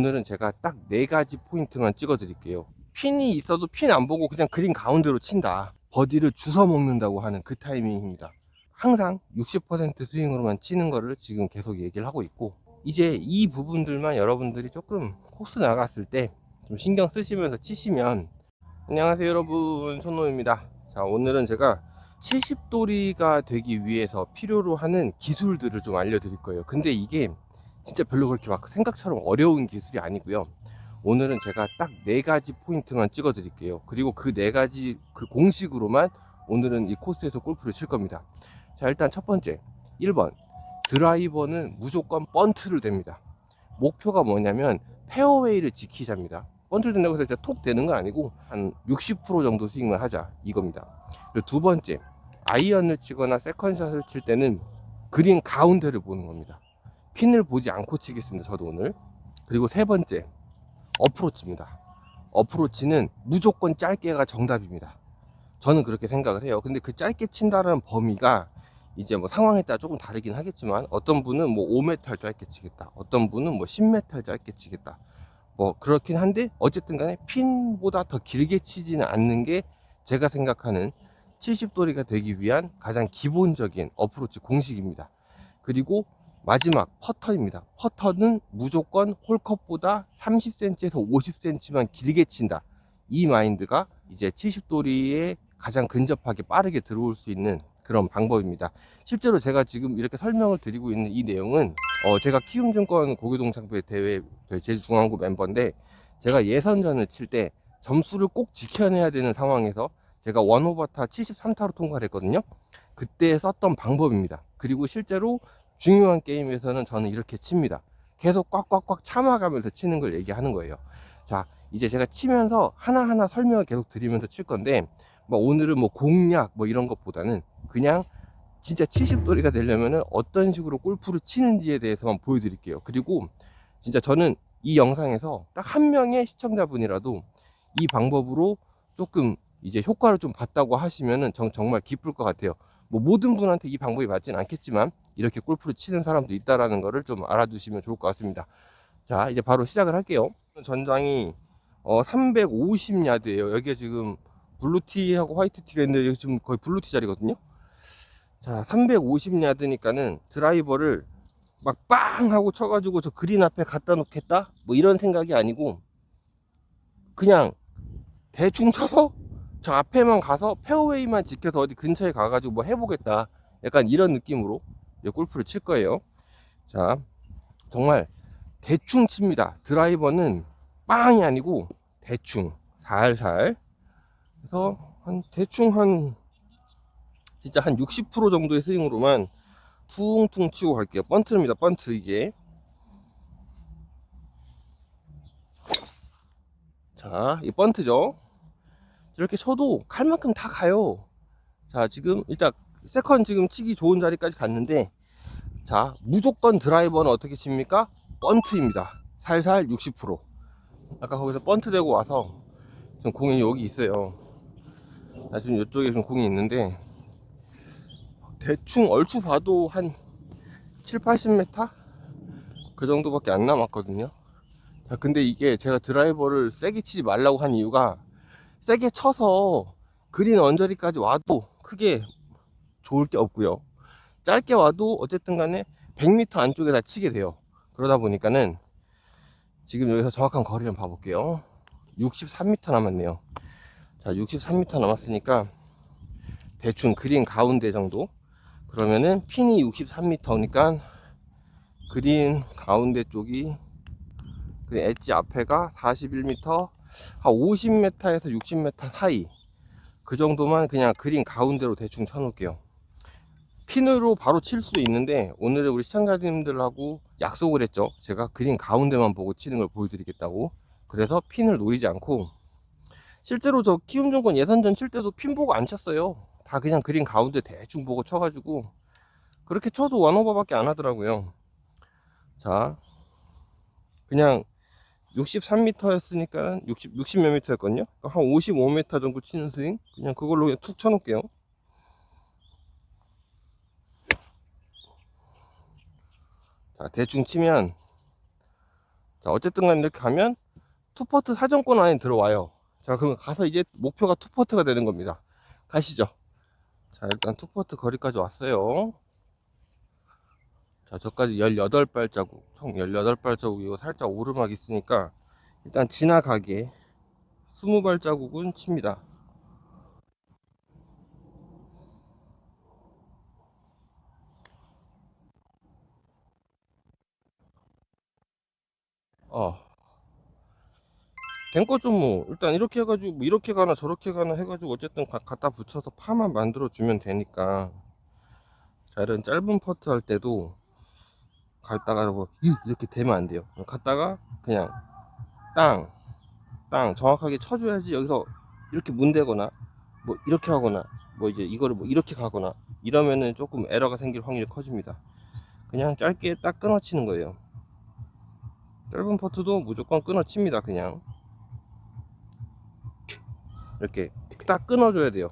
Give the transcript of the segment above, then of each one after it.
오늘은 제가 딱 4가지 포인트만 찍어 드릴게요. 핀이 있어도 핀 안 보고 그냥 그린 가운데로 친다, 버디를 주워 먹는다고 하는 그 타이밍입니다. 항상 60% 스윙으로만 치는 거를 지금 계속 얘기를 하고 있고, 이제 이 부분들만 여러분들이 조금 코스 나갔을 때 좀 신경 쓰시면서 치시면. 안녕하세요 여러분, 손노입니다. 자, 오늘은 제가 70도리가 되기 위해서 필요로 하는 기술들을 좀 알려드릴 거예요. 근데 이게 진짜 별로 그렇게 막 생각처럼 어려운 기술이 아니고요. 오늘은 제가 딱 4가지 포인트만 찍어 드릴게요. 그리고 그 4가지 그 공식으로만 오늘은 이 코스에서 골프를 칠 겁니다. 자, 일단 첫 번째, 1번, 드라이버는 무조건 번트를 댑니다. 목표가 뭐냐면 페어웨이를 지키자입니다. 번트를 댄다고 해서 톡 되는 건 아니고 한 60% 정도 스윙을 하자, 이겁니다. 그리고 두 번째, 아이언을 치거나 세컨샷을 칠 때는 그린 가운데를 보는 겁니다. 핀을 보지 않고 치겠습니다, 저도 오늘. 그리고 세 번째, 어프로치입니다. 어프로치는 무조건 짧게가 정답입니다. 저는 그렇게 생각을 해요. 근데 그 짧게 친다는 범위가 이제 뭐 상황에 따라 조금 다르긴 하겠지만, 어떤 분은 뭐 5m 짧게 치겠다, 어떤 분은 뭐 10m 짧게 치겠다, 뭐 그렇긴 한데 어쨌든 간에 핀보다 더 길게 치지는 않는 게 제가 생각하는 70도리가 되기 위한 가장 기본적인 어프로치 공식입니다. 그리고 마지막, 퍼터입니다. 퍼터는 무조건 홀컵보다 30cm에서 50cm만 길게 친다, 이 마인드가 이제 70도리에 가장 근접하게 빠르게 들어올 수 있는 그런 방법입니다. 실제로 제가 지금 이렇게 설명을 드리고 있는 이 내용은 제가 키움증권 고교동창배 대회 제주중앙고 멤버인데, 제가 예선전을 칠 때 점수를 꼭 지켜내야 되는 상황에서 제가 원오버타 73타로 통과를 했거든요. 그때 썼던 방법입니다. 그리고 실제로 중요한 게임에서는 저는 이렇게 칩니다. 계속 꽉꽉꽉 참아가면서 치는 걸 얘기하는 거예요. 자, 이제 제가 치면서 하나하나 설명을 계속 드리면서 칠 건데, 뭐 오늘은 뭐 공략 뭐 이런 것보다는 그냥 진짜 70도리가 되려면은 어떤 식으로 골프를 치는지에 대해서만 보여드릴게요. 그리고 진짜 저는 이 영상에서 딱 한 명의 시청자분이라도 이 방법으로 조금 이제 효과를 좀 봤다고 하시면은 정말 기쁠 것 같아요. 뭐 모든 분한테 이 방법이 맞진 않겠지만 이렇게 골프를 치는 사람도 있다라는 거를 좀 알아두시면 좋을 것 같습니다. 자, 이제 바로 시작을 할게요. 전장이 350야드예요. 여기에 지금 블루티하고 화이트티가 있는데 여기 지금 거의 블루티 자리거든요. 자, 350야드니까는 드라이버를 막 빵 하고 쳐가지고 저 그린 앞에 갖다 놓겠다 뭐 이런 생각이 아니고, 그냥 대충 쳐서 저 앞에만 가서 페어웨이만 지켜서 어디 근처에 가가지고 뭐 해보겠다, 약간 이런 느낌으로 이제 골프를 칠 거예요. 자, 정말 대충 칩니다. 드라이버는 빵이 아니고 대충 살살 해서 대충 진짜 한 60% 정도의 스윙으로만 퉁퉁 치고 갈게요. 번트입니다, 번트. 이게, 자, 이 번트죠. 이렇게 쳐도 갈 만큼 다 가요. 자, 지금 일단 세컨 지금 치기 좋은 자리까지 갔는데, 자, 무조건 드라이버는 어떻게 칩니까? 번트입니다. 살살 60%. 아까 거기서 번트 대고 와서 지금 공이 여기 있어요. 자, 지금 이쪽에 지금 공이 있는데 대충 얼추 봐도 한 7, 80m? 그 정도밖에 안 남았거든요. 자, 근데 이게 제가 드라이버를 세게 치지 말라고 한 이유가, 세게 쳐서 그린 언저리까지 와도 크게 좋을 게 없고요. 짧게 와도 어쨌든 간에 100m 안쪽에 다 치게 돼요. 그러다 보니까는 지금 여기서 정확한 거리를 봐볼게요. 63m 남았네요. 자, 63m 남았으니까 대충 그린 가운데 정도, 그러면은 핀이 63m니까 그린 가운데 쪽이 그 엣지 앞에가 41m, 한 50m에서 60m 사이, 그 정도만 그냥 그린 가운데로 대충 쳐놓을게요. 핀으로 바로 칠 수도 있는데 오늘은 우리 시청자님들하고 약속을 했죠. 제가 그린 가운데만 보고 치는 걸 보여드리겠다고. 그래서 핀을 놓이지 않고, 실제로 저 키움증권 예선전 칠 때도 핀 보고 안 쳤어요. 다 그냥 그린 가운데 대충 보고 쳐가지고 그렇게 쳐도 원오버밖에 안 하더라고요. 자, 그냥 63m였으니까 60 몇 미터였거든요. 한 55m 정도 치는 스윙, 그냥 그걸로 그냥 툭 쳐놓을게요. 자, 대충 치면, 자, 어쨌든 간에 이렇게 가면 투퍼트 사정권 안에 들어와요. 자, 그럼 가서 이제 목표가 투퍼트가 되는 겁니다. 가시죠. 자, 일단 투퍼트 거리까지 왔어요. 자, 저까지 18발자국, 총 18발자국. 이거 살짝 오르막 있으니까 일단 지나가게 20발자국은 칩니다. 된 거 좀 뭐 일단 이렇게 해가지고 뭐 이렇게 가나 저렇게 가나 해가지고 어쨌든 갖다 붙여서 파만 만들어 주면 되니까. 자, 이런 짧은 퍼트 할 때도 갔다가 뭐 이렇게 되면 안 돼요. 갔다가 그냥 땅 정확하게 쳐줘야지. 여기서 이렇게 문대거나 뭐 이렇게 하거나 뭐 이제 이거를 뭐 이렇게 가거나 이러면은 조금 에러가 생길 확률이 커집니다. 그냥 짧게 딱 끊어치는 거예요. 짧은 퍼트도 무조건 끊어칩니다. 그냥 이렇게 딱 끊어줘야 돼요.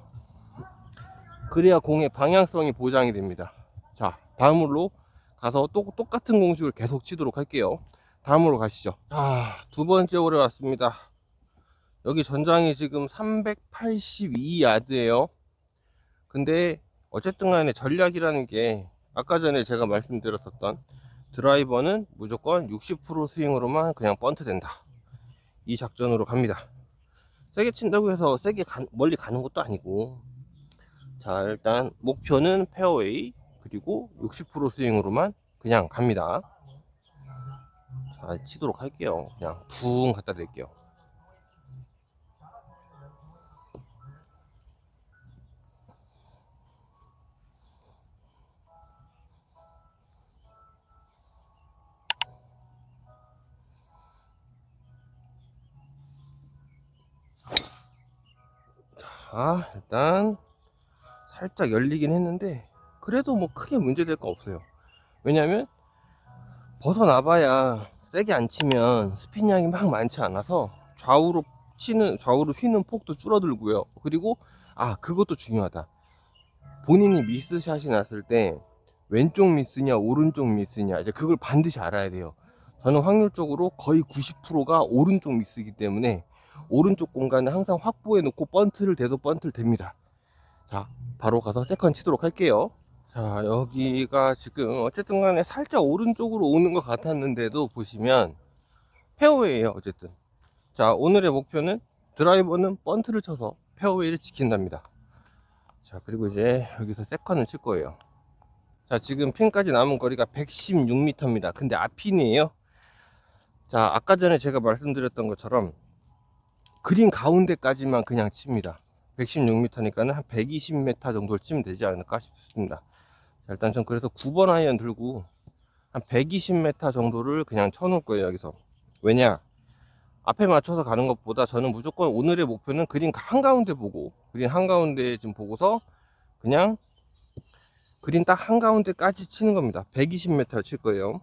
그래야 공의 방향성이 보장이 됩니다. 자, 다음으로 가서 또 똑같은 공식을 계속 치도록 할게요. 다음으로 가시죠. 자, 두 번째 홀에 왔습니다. 여기 전장이 지금 382야드예요. 근데 어쨌든 간에 전략이라는 게 아까 전에 제가 말씀드렸었던 드라이버는 무조건 60% 스윙으로만 그냥 번트 된다, 이 작전으로 갑니다. 세게 친다고 해서 멀리 가는 것도 아니고, 자, 일단 목표는 페어웨이 그리고 60% 스윙으로만 그냥 갑니다. 자, 치도록 할게요. 그냥 둥 갖다 댈게요. 자, 일단 살짝 열리긴 했는데 그래도 뭐 크게 문제될 거 없어요. 왜냐면 벗어나봐야 세게 안 치면 스핀량이 막 많지 않아서 좌우로 휘는 폭도 줄어들고요. 그리고 그것도 중요하다. 본인이 미스샷이 났을 때 왼쪽 미스냐 오른쪽 미스냐, 이제 그걸 반드시 알아야 돼요. 저는 확률적으로 거의 90%가 오른쪽 미스이기 때문에 오른쪽 공간을 항상 확보해 놓고 번트를 대도 번트를 댑니다. 자, 바로 가서 세컨 치도록 할게요. 자, 여기가 지금 어쨌든 간에 살짝 오른쪽으로 오는 것 같았는데도 보시면 페어웨이에요. 어쨌든 자, 오늘의 목표는 드라이버는 번트를 쳐서 페어웨이를 지킨답니다. 자, 그리고 이제 여기서 세컨을 칠 거예요. 자, 지금 핀까지 남은 거리가 116m입니다 근데 앞핀이에요. 자, 아까 전에 제가 말씀드렸던 것처럼 그린 가운데까지만 그냥 칩니다. 116m니까는 한 120m 정도를 치면 되지 않을까 싶습니다. 자, 일단 전 그래서 9번 아이언 들고 한 120m 정도를 그냥 쳐놓을 거예요. 여기서 왜냐, 앞에 맞춰서 가는 것보다 저는 무조건 오늘의 목표는 그린 한가운데 보고, 그린 한가운데 좀 보고서 그냥 그린 딱 한가운데까지 치는 겁니다. 120m 칠 거예요.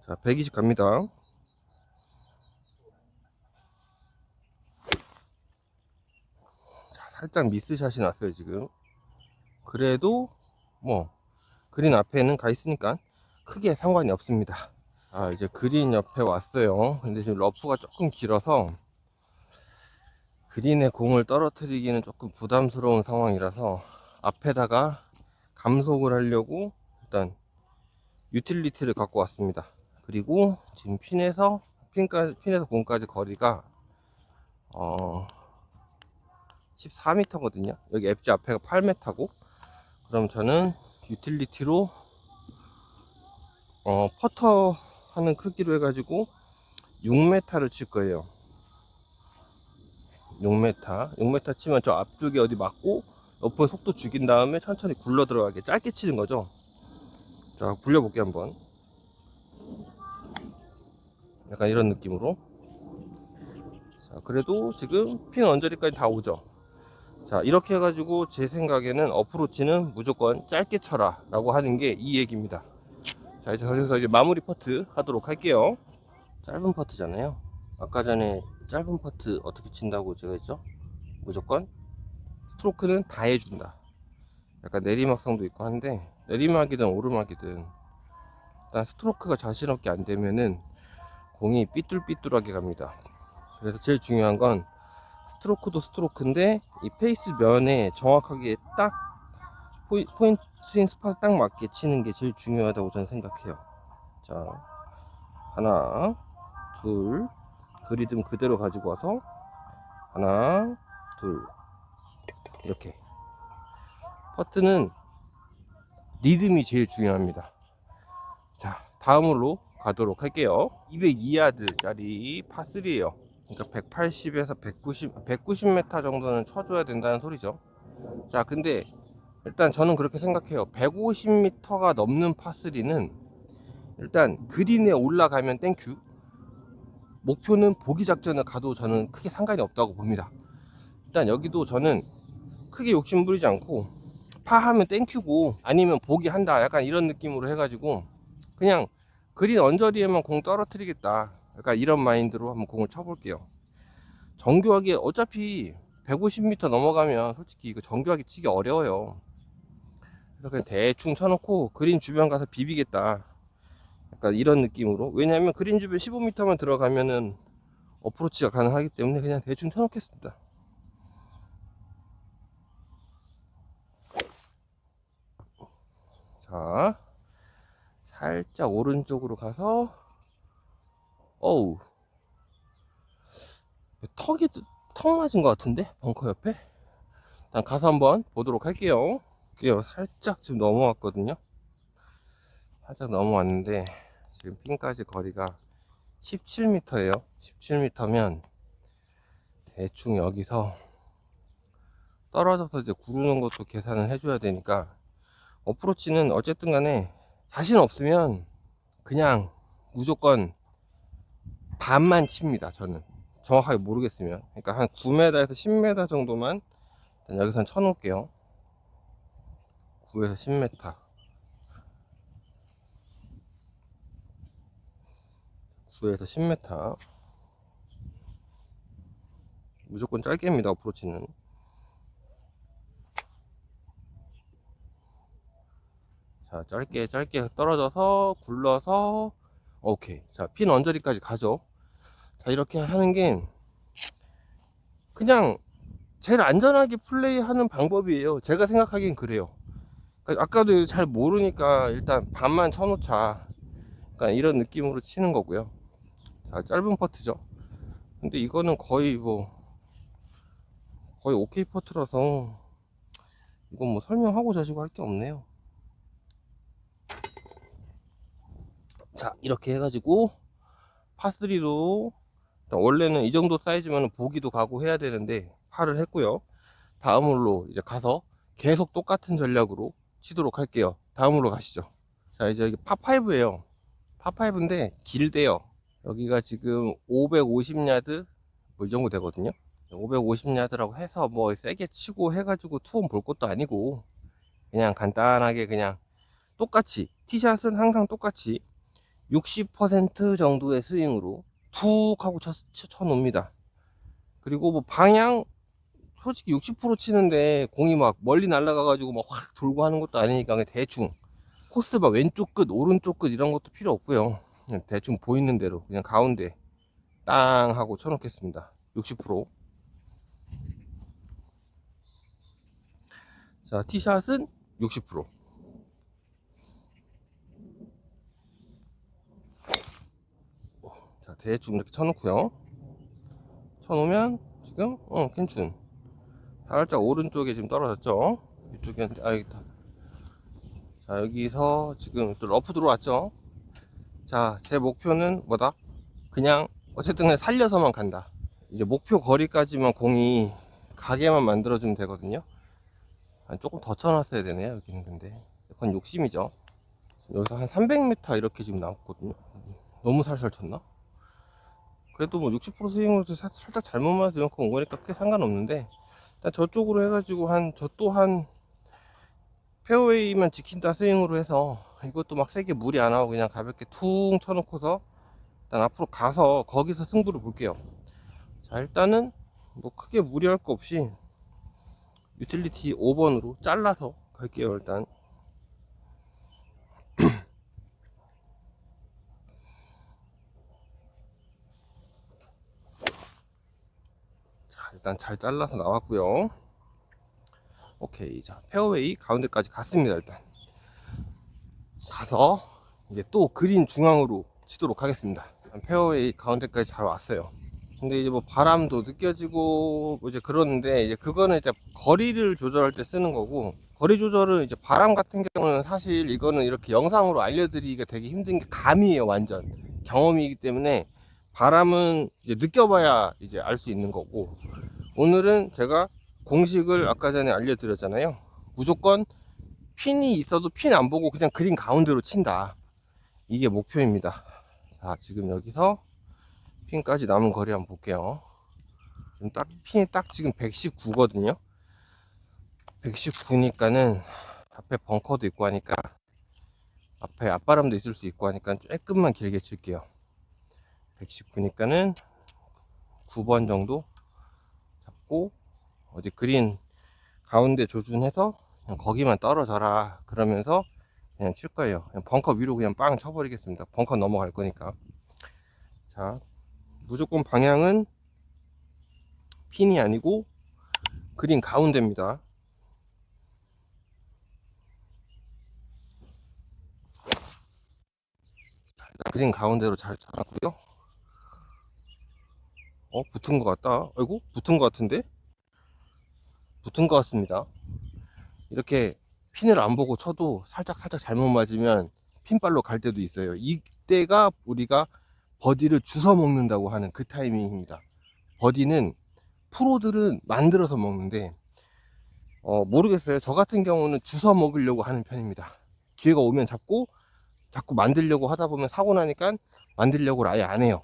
자, 120 갑니다. 자, 살짝 미스샷이 났어요 지금. 그래도 뭐 그린 앞에는 가 있으니까 크게 상관이 없습니다. 이제 그린 옆에 왔어요. 근데 지금 러프가 조금 길어서 그린에 공을 떨어뜨리기는 조금 부담스러운 상황이라서 앞에다가 감속을 하려고 일단 유틸리티를 갖고 왔습니다. 그리고 지금 핀에서 공까지 거리가 14m거든요 여기 엣지 앞에가 8m고, 그럼 저는 유틸리티로 퍼터 하는 크기로 해가지고 6m를 칠 거예요. 6m 치면 저 앞쪽에 어디 맞고 옆에 속도 죽인 다음에 천천히 굴러 들어가게 짧게 치는 거죠. 자, 굴려볼게요 한번. 약간 이런 느낌으로. 자, 그래도 지금 핀 언저리까지 다 오죠. 자, 이렇게 해가지고 제 생각에는 어프로치는 무조건 짧게 쳐라 라고 하는 게 이 얘기입니다. 자, 이제 그래서 이제 마무리 퍼트 하도록 할게요. 짧은 퍼트잖아요. 아까 전에 짧은 퍼트 어떻게 친다고 제가 했죠? 무조건 스트로크는 다 해준다. 약간 내리막성도 있고 한데, 내리막이든 오르막이든 일단 스트로크가 자신없게 안 되면은 공이 삐뚤삐뚤하게 갑니다. 그래서 제일 중요한 건 스트로크도 스트로크인데 이 페이스 면에 정확하게 딱 포인트 스윙 스팟 딱 맞게 치는 게 제일 중요하다고 저는 생각해요. 자, 하나, 둘, 그 리듬 그대로 가지고 와서 하나, 둘, 이렇게. 퍼트는 리듬이 제일 중요합니다. 자, 다음으로 가도록 할게요. 202야드짜리 파3예요. 그러니까 180에서 190m 정도는 쳐줘야 된다는 소리죠. 자, 근데 일단 저는 그렇게 생각해요. 150m가 넘는 파3는 일단 그린에 올라가면 땡큐. 목표는 보기 작전을 가도 저는 크게 상관이 없다고 봅니다. 일단 여기도 저는 크게 욕심 부리지 않고 파하면 땡큐고 아니면 보기 한다 약간 이런 느낌으로 해가지고 그냥 그린 언저리에만 공 떨어뜨리겠다 약간 이런 마인드로 한번 공을 쳐볼게요. 정교하게 어차피 150m 넘어가면 솔직히 이거 정교하게 치기 어려워요. 그래서 그냥 대충 쳐놓고 그린 주변 가서 비비겠다 약간 이런 느낌으로. 왜냐하면 그린 주변 15m만 들어가면은 어프로치가 가능하기 때문에 그냥 대충 쳐놓겠습니다. 자, 살짝 오른쪽으로 가서 어우 턱 맞은 것 같은데 벙커 옆에. 일단 가서 한번 보도록 할게요. 살짝 지금 넘어왔거든요. 살짝 넘어왔는데 지금 핀까지 거리가 17m예요 17m면 대충 여기서 떨어져서 이제 구르는 것도 계산을 해줘야 되니까 어프로치는 어쨌든 간에 자신 없으면 그냥 무조건 반만 칩니다. 저는 정확하게 모르겠으면. 그러니까 한 9m에서 10m 정도만 일단 여기선 쳐놓을게요. 9에서 10m 9에서 10m 무조건 짧게입니다. 어프로치는. 자, 짧게 떨어져서 굴러서 오케이. 자, 핀 언저리까지 가죠. 자, 이렇게 하는 게 그냥 제일 안전하게 플레이하는 방법이에요. 제가 생각하기엔 그래요. 그러니까 아까도 잘 모르니까 일단 반만 쳐놓자. 그러니까 이런 느낌으로 치는 거고요. 자, 짧은 퍼트죠. 근데 이거는 거의 거의 오케이 퍼트라서 이건 뭐 설명하고 자시고 할 게 없네요. 자, 이렇게 해가지고 파3도 원래는 이 정도 사이즈면 보기도 가고 해야 되는데 파를 했고요. 다음 홀로 이제 가서 계속 똑같은 전략으로 치도록 할게요. 다음 홀로 가시죠. 자, 이제 여기 파5예요. 파5인데 길대요. 여기가 지금 550야드 뭐 이 정도 되거든요. 550야드라고 해서 뭐 세게 치고 해가지고 투혼 볼 것도 아니고 그냥 간단하게 그냥 똑같이 티샷은 항상 똑같이 60% 정도의 스윙으로 툭 하고 쳐놓습니다. 그리고 뭐 방향 솔직히 60% 치는데 공이 막 멀리 날아가가지고 막 확 돌고 하는 것도 아니니까 그냥 대충 코스 막 왼쪽 끝 오른쪽 끝 이런 것도 필요 없고요. 그냥 대충 보이는 대로 그냥 가운데 땅 하고 쳐놓겠습니다. 60%. 자, 티샷은 60%. 자, 대충 이렇게 쳐놓고요. 쳐놓으면 지금 괜찮. 살짝 오른쪽에 지금 떨어졌죠. 이쪽에 여기다. 자, 여기서 지금 또 러프 들어왔죠. 자, 제 목표는 뭐다? 그냥 어쨌든 그냥 살려서만 간다. 이제 목표 거리까지만 공이 가게만 만들어주면 되거든요. 조금 더 쳐놨어야 되네요. 여기는 근데 그건 욕심이죠. 여기서 한 300m 이렇게 지금 나왔거든요. 너무 살살 쳤나? 그래도 뭐 60% 스윙으로 살짝 잘못만 해서 이만큼 온 거니까 크게 상관없는데 일단 저쪽으로 해가지고 저 또한 페어웨이만 지킨다 스윙으로 해서 이것도 막 세게 무리 안 하고 그냥 가볍게 퉁 쳐놓고서 일단 앞으로 가서 거기서 승부를 볼게요. 자, 일단은 뭐 크게 무리할 거 없이 유틸리티 5번으로 잘라서 갈게요. 일단 일단 잘 잘라서 나왔고요. 오케이. 자, 페어웨이 가운데까지 갔습니다. 일단 가서 이제 또 그린 중앙으로 치도록 하겠습니다. 페어웨이 가운데까지 잘 왔어요. 근데 이제 뭐 바람도 느껴지고 뭐 이제 그러는데, 이제 그거는 이제 거리를 조절할 때 쓰는 거고, 거리 조절은 이제 바람 같은 경우는 사실 이거는 이렇게 영상으로 알려드리기가 되게 힘든 게 감이에요. 완전 경험이기 때문에 바람은 이제 느껴봐야 이제 알 수 있는 거고, 오늘은 제가 공식을 아까 전에 알려드렸잖아요. 무조건 핀이 있어도 핀 안 보고 그냥 그린 가운데로 친다, 이게 목표입니다. 자, 지금 여기서 핀까지 남은 거리 한번 볼게요. 지금 딱 핀이 딱 지금 119거든요 119니까는 앞에 벙커도 있고 하니까, 앞에 앞바람도 있을 수 있고 하니까 조금만 길게 칠게요. 119니까는 9번 정도 잡고, 어디 그린 가운데 조준해서 그냥 거기만 떨어져라 그러면서 그냥 칠 거예요. 그냥 벙커 위로 그냥 빵 쳐버리겠습니다. 벙커 넘어갈 거니까. 자, 무조건 방향은 핀이 아니고 그린 가운데입니다. 그린 가운데로 잘 잡았고요. 붙은 것 같다. 아이고, 붙은 것 같은데? 붙은 것 같습니다. 이렇게 핀을 안 보고 쳐도 살짝 잘못 맞으면 핀발로 갈 때도 있어요. 이때가 우리가 버디를 주워 먹는다고 하는 그 타이밍입니다. 버디는 프로들은 만들어서 먹는데, 모르겠어요. 저 같은 경우는 주워 먹으려고 하는 편입니다. 기회가 오면 잡고, 자꾸 만들려고 하다 보면 사고 나니까 만들려고 아예 안 해요.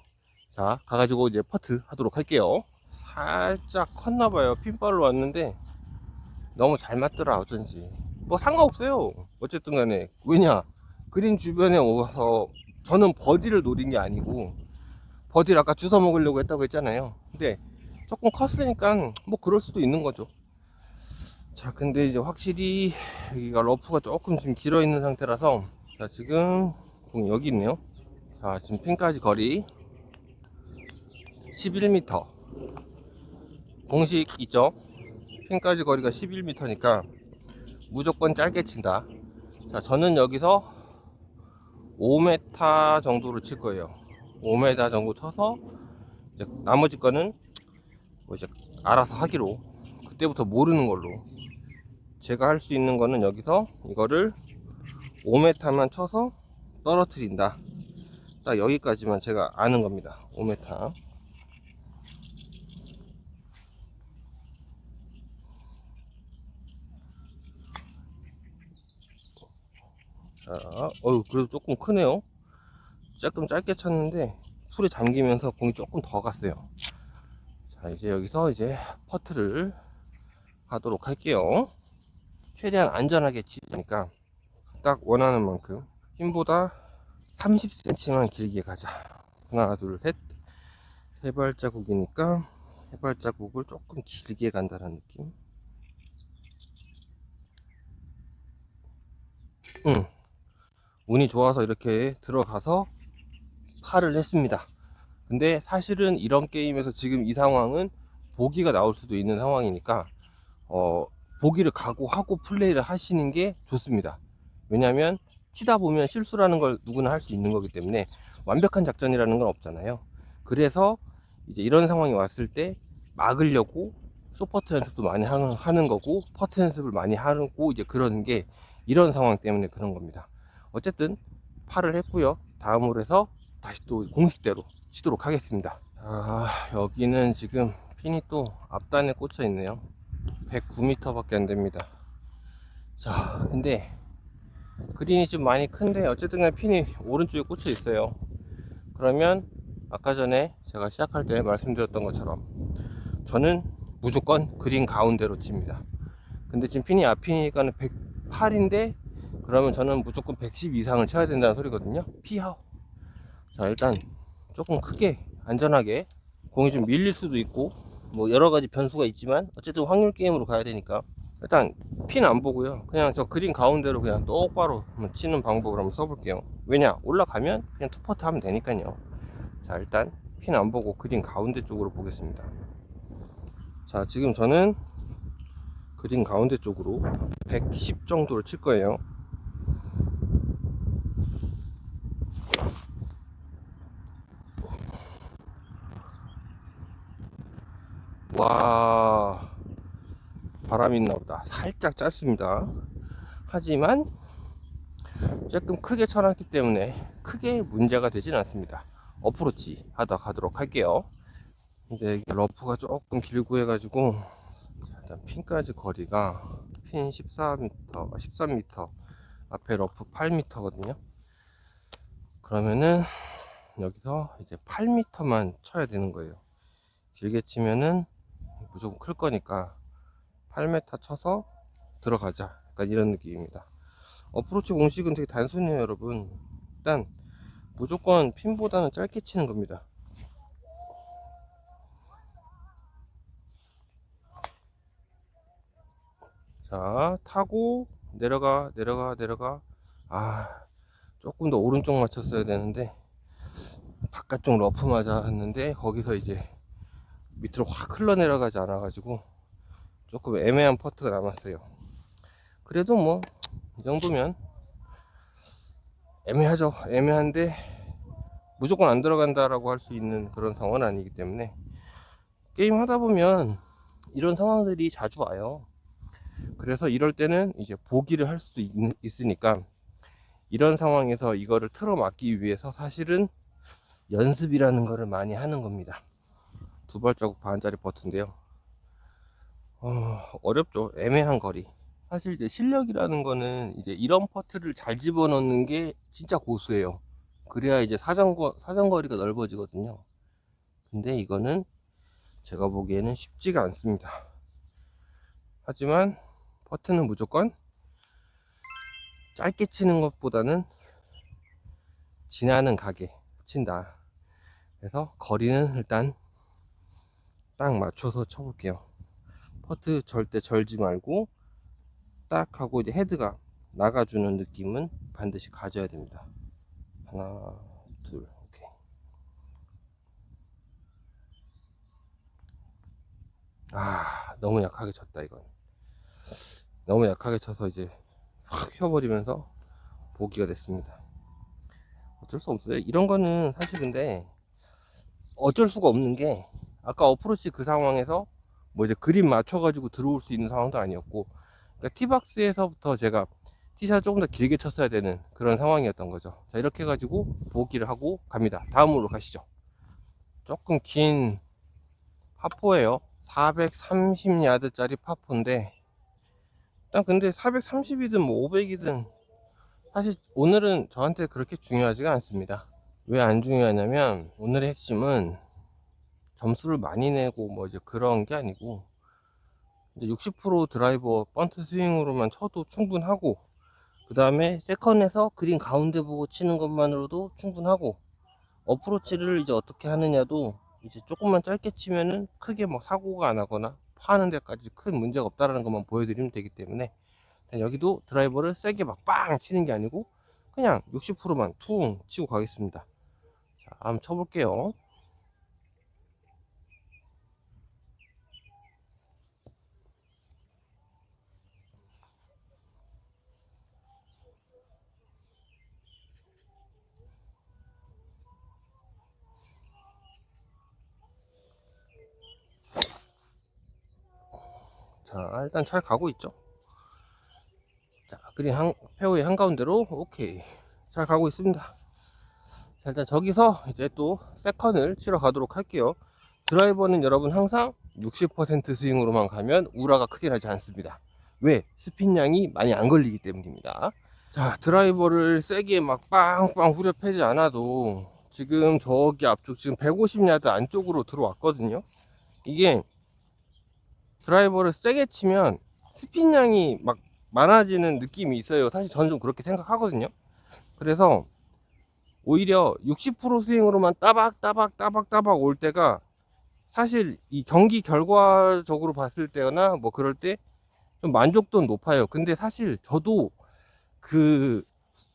자, 가가지고 이제 퍼트 하도록 할게요. 살짝 컸나봐요. 핀발로 왔는데 너무 잘 맞더라. 어쩐지 뭐 상관없어요. 어쨌든 간에, 왜냐, 그린 주변에 와서 저는 버디를 노린 게 아니고, 버디를 아까 주워 먹으려고 했다고 했잖아요. 근데 조금 컸으니까 뭐 그럴 수도 있는 거죠. 자, 근데 이제 확실히 여기가 러프가 조금 지금 길어 있는 상태라서, 자, 지금 여기 있네요. 자, 지금 핀까지 거리 11m 공식 있죠. 핀까지 거리가 11m니까 무조건 짧게 친다. 자, 저는 여기서 5m 정도로 칠 거예요. 5m 정도 쳐서 이제 나머지 거는 뭐 이제 알아서 하기로, 그때부터 모르는 걸로. 제가 할 수 있는 거는 여기서 이거를 5m만 쳐서 떨어뜨린다. 딱 여기까지만 제가 아는 겁니다. 5m. 자, 그래도 조금 크네요. 조금 짧게 쳤는데 풀에 잠기면서 공이 조금 더 갔어요. 자, 이제 여기서 이제 퍼트를 하도록 할게요. 최대한 안전하게 치니까 딱 원하는 만큼 힘보다 30cm만 길게 가자. 하나, 둘, 셋. 세 발자국이니까 세 발자국을 조금 길게 간다는 느낌. 운이 좋아서 이렇게 들어가서 팔을 했습니다. 근데 사실은 이런 게임에서 지금 이 상황은 보기가 나올 수도 있는 상황이니까, 보기를 각오하고 플레이를 하시는 게 좋습니다. 왜냐면 치다 보면 실수라는 걸 누구나 할 수 있는 거기 때문에 완벽한 작전이라는 건 없잖아요. 그래서 이제 이런 상황이 왔을 때 막으려고 쇼퍼트 연습도 많이 하는 거고, 퍼트 연습을 많이 하고, 이제 그러는 게 이런 상황 때문에 그런 겁니다. 어쨌든 팔을 했고요. 다음으로 해서 다시 또 공식대로 치도록 하겠습니다. 여기는 지금 핀이 또 앞단에 꽂혀 있네요. 109m 밖에 안 됩니다. 자, 근데 그린이 좀 많이 큰데 어쨌든 간에 핀이 오른쪽에 꽂혀 있어요. 그러면 아까 전에 제가 시작할 때 말씀드렸던 것처럼 저는 무조건 그린 가운데로 칩니다. 근데 지금 핀이 앞이니까는 108인데, 그러면 저는 무조건 110 이상을 쳐야 된다는 소리거든요. 피하오. 자, 일단 조금 크게 안전하게, 공이 좀 밀릴 수도 있고 뭐 여러가지 변수가 있지만 어쨌든 확률 게임으로 가야 되니까 일단 핀 안 보고요, 그냥 저 그린 가운데로 그냥 똑바로 치는 방법을 한번 써볼게요. 왜냐, 올라가면 그냥 투퍼트 하면 되니까요. 자, 일단 핀 안 보고 그린 가운데 쪽으로 보겠습니다. 자, 지금 저는 그린 가운데 쪽으로 110 정도를 칠 거예요. 와, 바람이 있나 보다. 살짝 짧습니다. 하지만 조금 크게 쳐놨기 때문에 크게 문제가 되진 않습니다. 어프로치 하다 가도록 할게요. 근데 이게 러프가 조금 길고 해가지고, 자, 일단 핀까지 거리가 핀 14m, 13m, 앞에 러프 8m거든요. 그러면은 여기서 이제 8m만 쳐야 되는 거예요. 길게 치면은 무조건 클 거니까 8m 쳐서 들어가자, 약간 이런 느낌입니다. 어프로치 공식은 되게 단순해요, 여러분. 일단 무조건 핀보다는 짧게 치는 겁니다. 자, 타고 내려가. 아, 조금 더 오른쪽 맞췄어야 되는데 바깥쪽 러프 맞았는데 거기서 이제 밑으로 확 흘러내려가지 않아 가지고 조금 애매한 퍼트가 남았어요. 그래도 뭐 이 정도면 애매하죠. 애매한데 무조건 안 들어간다라고 할 수 있는 그런 상황은 아니기 때문에, 게임 하다 보면 이런 상황들이 자주 와요. 그래서 이럴 때는 이제 보기를 할 수도 있으니까, 이런 상황에서 이거를 틀어 막기 위해서 사실은 연습이라는 거를 많이 하는 겁니다. 두 발자국 반짜리 퍼트인데요. 어렵죠. 애매한 거리. 사실 이제 실력이라는 거는 이제 이런 퍼트를 잘 집어넣는 게 진짜 고수예요. 그래야 이제 사정거리가 넓어지거든요. 근데 이거는 제가 보기에는 쉽지가 않습니다. 하지만 퍼트는 무조건 짧게 치는 것보다는 지나는 가게 친다. 그래서 거리는 일단 딱 맞춰서 쳐볼게요. 퍼트 절대 절지 말고 딱 하고 이제 헤드가 나가주는 느낌은 반드시 가져야 됩니다. 하나, 둘, 오케이. 아, 너무 약하게 쳤다, 이건. 너무 약하게 쳐서 이제 확 휘어버리면서 보기가 됐습니다. 어쩔 수 없어요. 이런 거는 사실 근데 어쩔 수가 없는 게, 아까 어프로치 그 상황에서 뭐 이제 그림 맞춰가지고 들어올 수 있는 상황도 아니었고, 그러니까 티박스에서부터 제가 티샷 조금 더 길게 쳤어야 되는 그런 상황이었던 거죠. 자, 이렇게 해가지고 보기를 하고 갑니다. 다음으로 가시죠. 조금 긴 파포예요. 430야드짜리 파포인데, 일단 근데 430이든 뭐 500이든 사실 오늘은 저한테 그렇게 중요하지가 않습니다. 왜 안 중요하냐면, 오늘의 핵심은 점수를 많이 내고 뭐 이제 그런 게 아니고, 이제 60% 드라이버 번트 스윙으로만 쳐도 충분하고, 그 다음에 세컨에서 그린 가운데 보고 치는 것만으로도 충분하고, 어프로치를 이제 어떻게 하느냐도 이제 조금만 짧게 치면은 크게 막 사고가 안 하거나 파는 데까지 큰 문제가 없다라는 것만 보여드리면 되기 때문에, 여기도 드라이버를 세게 막 빵 치는 게 아니고 그냥 60%만 퉁 치고 가겠습니다. 자, 한번 쳐볼게요. 자, 일단 잘 가고 있죠. 자, 그린 페어웨이 한가운데로 오케이 잘 가고 있습니다. 자, 일단 저기서 이제 또 세컨을 치러 가도록 할게요. 드라이버는 여러분 항상 60% 스윙으로만 가면 우라가 크게 나지 않습니다. 왜? 스핀량이 많이 안 걸리기 때문입니다. 자, 드라이버를 세게 막 빵빵 후려 패지 않아도 지금 저기 앞쪽 지금 150야드 안쪽으로 들어왔거든요. 이게 드라이버를 세게 치면 스핀량이 막 많아지는 느낌이 있어요. 사실 저는 좀 그렇게 생각하거든요. 그래서 오히려 60% 스윙으로만 따박 올 때가, 사실 이 경기 결과적으로 봤을 때나 뭐 그럴 때 좀 만족도는 높아요. 근데 사실 저도 그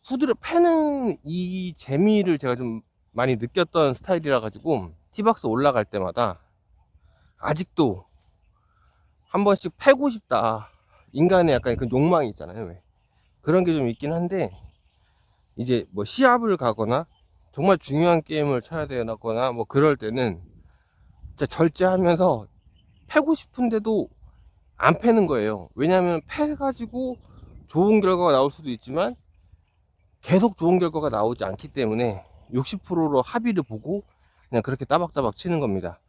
후드를 패는 이 재미를 제가 좀 많이 느꼈던 스타일이라 가지고 티박스 올라갈 때마다 아직도 한 번씩 패고 싶다. 인간의 약간 그 욕망이 있잖아요. 왜? 그런 게 좀 있긴 한데, 이제 뭐 시합을 가거나 정말 중요한 게임을 쳐야 되거나 뭐 그럴 때는 진짜 절제하면서 패고 싶은데도 안 패는 거예요. 왜냐하면 패가지고 좋은 결과가 나올 수도 있지만 계속 좋은 결과가 나오지 않기 때문에 60%로 합의를 보고 그냥 그렇게 따박따박 치는 겁니다.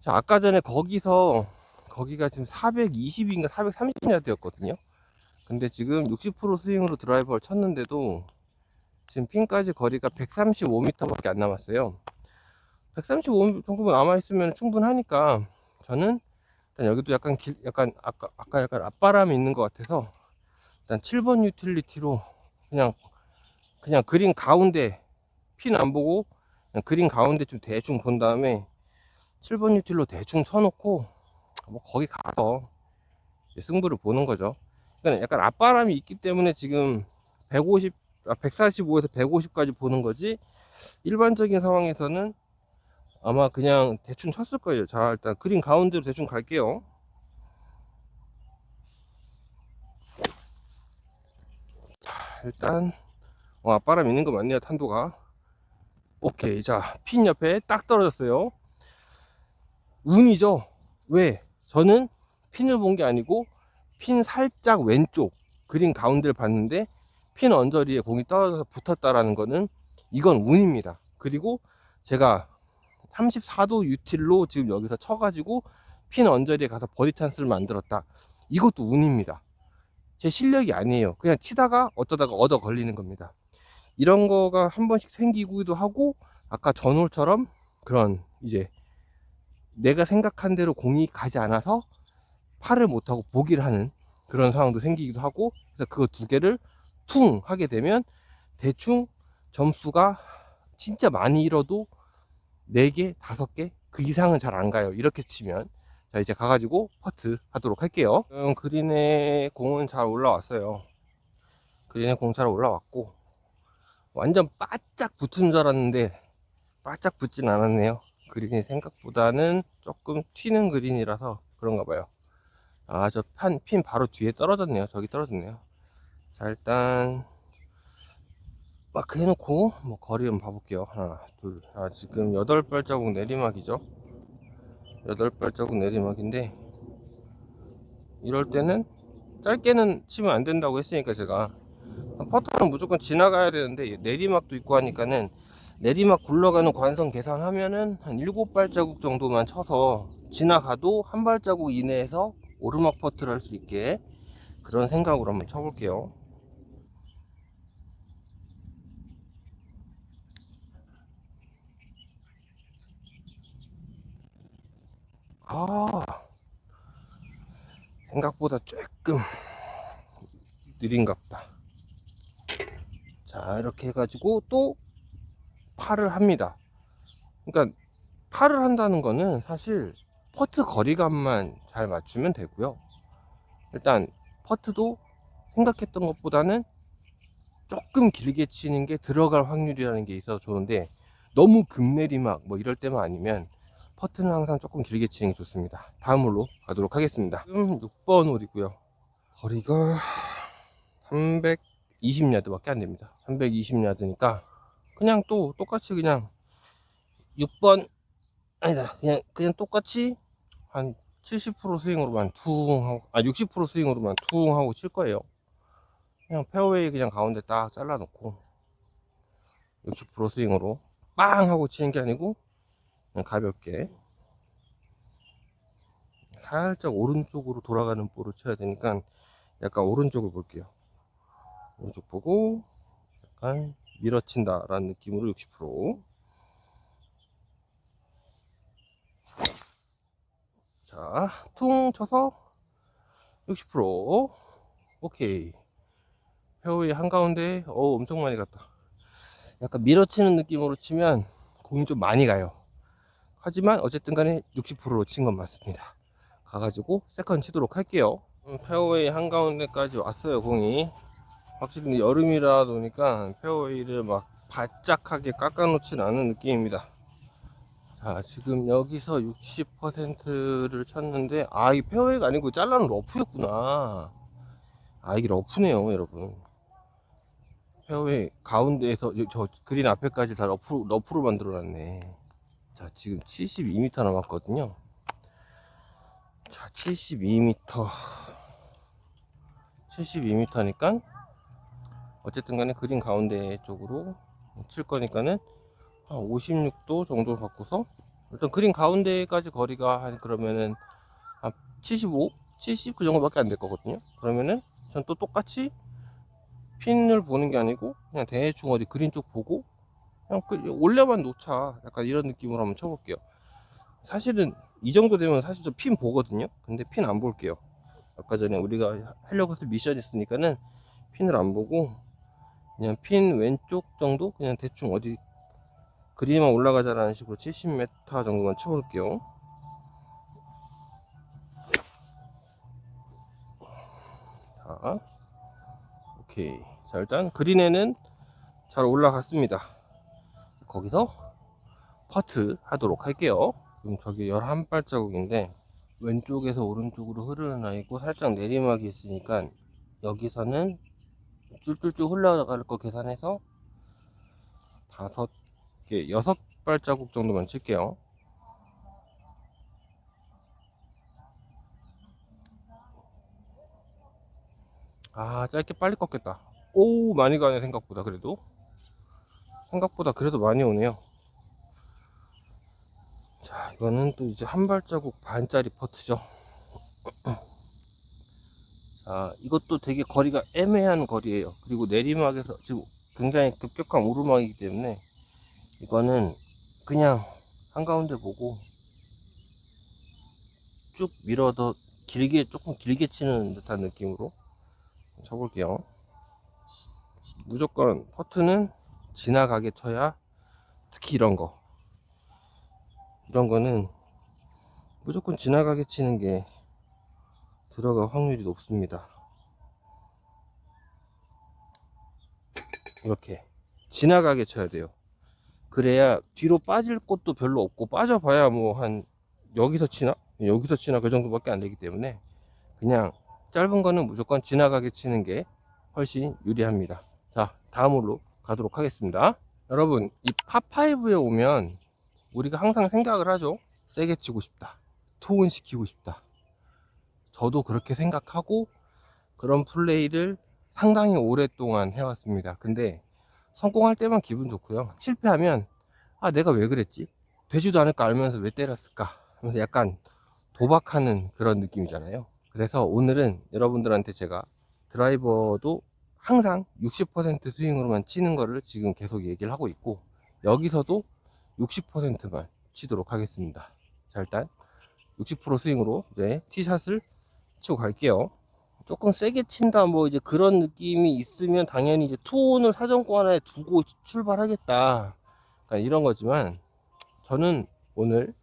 자, 아까 전에 거기가 지금 420인가 430야드였거든요. 근데 지금 60% 스윙으로 드라이버를 쳤는데도 지금 핀까지 거리가 135m 밖에 안 남았어요. 135m 정도 남아있으면 충분하니까 저는 일단 여기도 약간 아까 약간 앞바람이 있는 것 같아서 일단 7번 유틸리티로 그냥 그린 가운데 핀 안 보고 그냥 그린 가운데 좀 대충 본 다음에 7번 유틸로 대충 쳐놓고 뭐 거기 가서 승부를 보는 거죠. 그러니까 약간 앞바람이 있기 때문에 지금 145에서 150까지 보는 거지, 일반적인 상황에서는 아마 그냥 대충 쳤을 거예요. 자, 일단 그린 가운데로 대충 갈게요. 일단 앞바람 있는 거 맞네요. 탄도가. 오케이. 자, 핀 옆에 딱 떨어졌어요. 운이죠. 왜? 저는 핀을 본 게 아니고 핀 살짝 왼쪽 그린 가운데를 봤는데 핀 언저리에 공이 떨어져서 붙었다라는 거는 이건 운입니다. 그리고 제가 34도 유틸로 지금 여기서 쳐가지고 핀 언저리에 가서 버디 찬스를 만들었다. 이것도 운입니다. 제 실력이 아니에요. 그냥 치다가 어쩌다가 얻어 걸리는 겁니다. 이런 거가 한 번씩 생기기도 하고, 아까 전홀처럼 그런 이제 내가 생각한 대로 공이 가지 않아서 팔을 못하고 보기를 하는 그런 상황도 생기기도 하고, 그래서 그거 두 개를 퉁 하게 되면 대충 점수가 진짜 많이 잃어도 4개, 5개 그 이상은 잘 안 가요. 이렇게 치면. 자, 이제 가가지고 퍼트 하도록 할게요. 그린에 공은 잘 올라왔어요. 그린에 공 잘 올라왔고 완전 바짝 붙은 줄 알았는데 바짝 붙진 않았네요. 그린이 생각보다는 조금 튀는 그린이라서 그런가 봐요. 아, 저 핀 바로 뒤에 떨어졌네요. 저기 떨어졌네요. 자, 일단 마크 해놓고 뭐 거리 한번 봐볼게요. 하나, 둘. 아, 지금 8발자국 내리막이죠. 8발자국 내리막인데, 이럴 때는 짧게는 치면 안 된다고 했으니까 제가 퍼터는 무조건 지나가야 되는데 내리막도 있고 하니까는 내리막 굴러가는 관성 계산하면은 한 7발자국 정도만 쳐서 지나가도 한 발자국 이내에서 오르막 퍼트를 할 수 있게 그런 생각으로 한번 쳐볼게요. 아, 생각보다 조금 느린갑다. 자, 이렇게 해가지고 또 팔을 합니다. 그러니까 팔을 한다는 거는 사실 퍼트 거리감만 잘 맞추면 되고요. 일단 퍼트도 생각했던 것보다는 조금 길게 치는 게 들어갈 확률이라는 게 있어서 좋은데, 너무 급내리막 뭐 이럴 때만 아니면 퍼트는 항상 조금 길게 치는 게 좋습니다. 다음 홀로 가도록 하겠습니다. 지금 6번 홀이고요. 거리가 320야드밖에 안 됩니다. 320야드니까 그냥 또 똑같이 그냥 6번 아니다, 그냥 똑같이 한 70% 스윙으로만 퉁 하고, 60% 스윙으로만 퉁 하고 칠 거예요. 그냥 페어웨이 그냥 가운데 딱 잘라 놓고 60% 스윙으로 빵 하고 치는 게 아니고 그냥 가볍게 살짝 오른쪽으로 돌아가는 볼을 쳐야 되니까 약간 오른쪽을 볼게요. 오른쪽 보고 약간 밀어친다 라는 느낌으로 60%. 자, 퉁 쳐서 60%. 오케이. 페어웨이 한가운데 엄청 많이 갔다. 약간 밀어치는 느낌으로 치면 공이 좀 많이 가요. 하지만 어쨌든 간에 60%로 친 건 맞습니다. 가가지고 세컨 치도록 할게요. 페어웨이 한가운데까지 왔어요. 공이 확실히 여름이라 보니까 페어웨이를 막 바짝하게 깎아놓진 않은 느낌입니다. 자, 지금 여기서 60%를 쳤는데, 아, 이 페어웨이가 아니고 잘라는 러프였구나. 아, 이게 러프네요, 여러분. 페어웨이 가운데에서 저 그린 앞에까지 다 러프로 만들어 놨네. 자, 지금 72m 남았거든요. 자, 72m. 72m니까, 어쨌든 간에 그린 가운데 쪽으로 칠 거니까는, 한 56도 정도 바꿔서, 일단 그린 가운데까지 거리가 한, 그러면은, 한 75? 70 그 정도밖에 안 될 거거든요. 그러면은, 전 또 똑같이 핀을 보는 게 아니고, 그냥 대충 어디 그린 쪽 보고, 그냥 올려만 놓자. 약간 이런 느낌으로 한번 쳐볼게요. 사실은, 이 정도 되면 사실 저 핀 보거든요. 근데 핀 안 볼게요. 아까 전에 우리가 하려고 해서 미션 있으니까는, 핀을 안 보고, 그냥 핀 왼쪽 정도? 그냥 대충 어디 그린만 올라가자라는 식으로 70m 정도만 쳐볼게요. 자, 오케이. 자, 일단 그린에는 잘 올라갔습니다. 거기서 퍼트 하도록 할게요. 지금 저기 11발자국인데 왼쪽에서 오른쪽으로 흐르는 라인이고 살짝 내리막이 있으니까 여기서는 쭈쭈쭈 흘러갈 거 계산해서 5개, 6발자국 정도만 칠게요. 아, 짧게 빨리 꺾였다. 오, 많이 가네. 생각보다 그래도 많이 오네요. 자, 이거는 또 이제 한 발자국 반짜리 퍼트죠. 자, 이것도 되게 거리가 애매한 거리예요. 그리고 내리막에서 지금 굉장히 급격한 오르막이기 때문에 이거는 그냥 한가운데 보고 쭉 밀어서 조금 길게 치는 듯한 느낌으로 쳐볼게요. 무조건 퍼트는 지나가게 쳐야, 특히 이런 거는 무조건 지나가게 치는 게 들어갈 확률이 높습니다. 이렇게 지나가게 쳐야 돼요. 그래야 뒤로 빠질 곳도 별로 없고, 빠져봐야 뭐 한 여기서 치나 그 정도밖에 안 되기 때문에 그냥 짧은 거는 무조건 지나가게 치는 게 훨씬 유리합니다. 자, 다음으로 가도록 하겠습니다. 여러분, 이 파5에 오면 우리가 항상 생각을 하죠. 세게 치고 싶다, 투혼 시키고 싶다. 저도 그렇게 생각하고 그런 플레이를 상당히 오랫동안 해왔습니다. 근데 성공할 때만 기분 좋고요. 실패하면, 아, 내가 왜 그랬지? 되지도 않을 거 알면서 왜 때렸을까? 하면서 약간 도박하는 그런 느낌이잖아요. 그래서 오늘은 여러분들한테 제가 드라이버도 항상 60% 스윙으로만 치는 거를 지금 계속 얘기를 하고 있고, 여기서도 60%만 치도록 하겠습니다. 자, 일단 60% 스윙으로 이제 티샷을 치고 갈게요. 조금 세게 친다 뭐 이제 그런 느낌이 있으면 당연히 이제 투혼을 사정권에 두고 출발하겠다, 그러니까 이런 거지만, 저는 오늘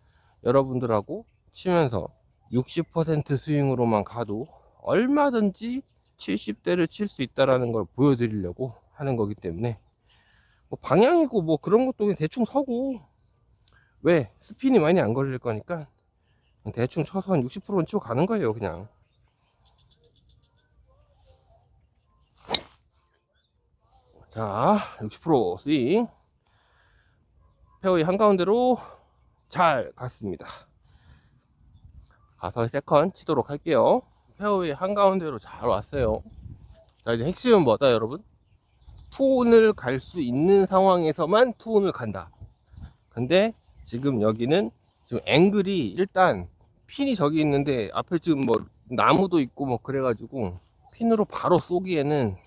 여러분들하고 치면서 60% 스윙으로만 가도 얼마든지 70대를 칠 수 있다라는 걸 보여드리려고 하는 거기 때문에, 뭐 방향이고 뭐 그런 것도 그냥 대충 서고, 왜 스핀이 많이 안 걸릴 거니까 대충 쳐서 한 60%는 치고 가는 거예요, 그냥. 자, 60% 스윙. 페어웨이 한가운데로 잘 갔습니다. 가서 세컨 치도록 할게요. 페어웨이 한가운데로 잘 왔어요. 자, 이제 핵심은 뭐다, 여러분? 투혼을 갈 수 있는 상황에서만 투혼을 간다. 근데 지금 여기는 지금 앵글이, 일단 핀이 저기 있는데 앞에 지금 뭐 나무도 있고 뭐 그래가지고 핀으로 바로 쏘기에는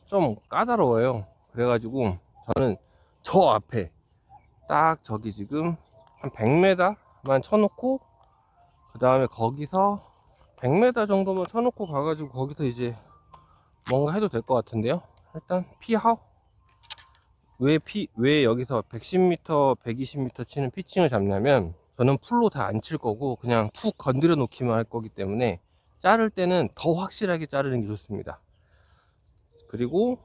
좀 까다로워요. 그래가지고 저는 저 앞에 딱 저기 지금 한 100m만 쳐놓고, 그 다음에 거기서 100m 정도만 쳐놓고 가가지고 거기서 이제 뭔가 해도 될 것 같은데요. 일단 피하우, 왜 여기서 110m 120m 치는 피칭을 잡냐면, 저는 풀로 다 안 칠 거고 그냥 툭 건드려 놓기만 할 거기 때문에 자를 때는 더 확실하게 자르는 게 좋습니다. 그리고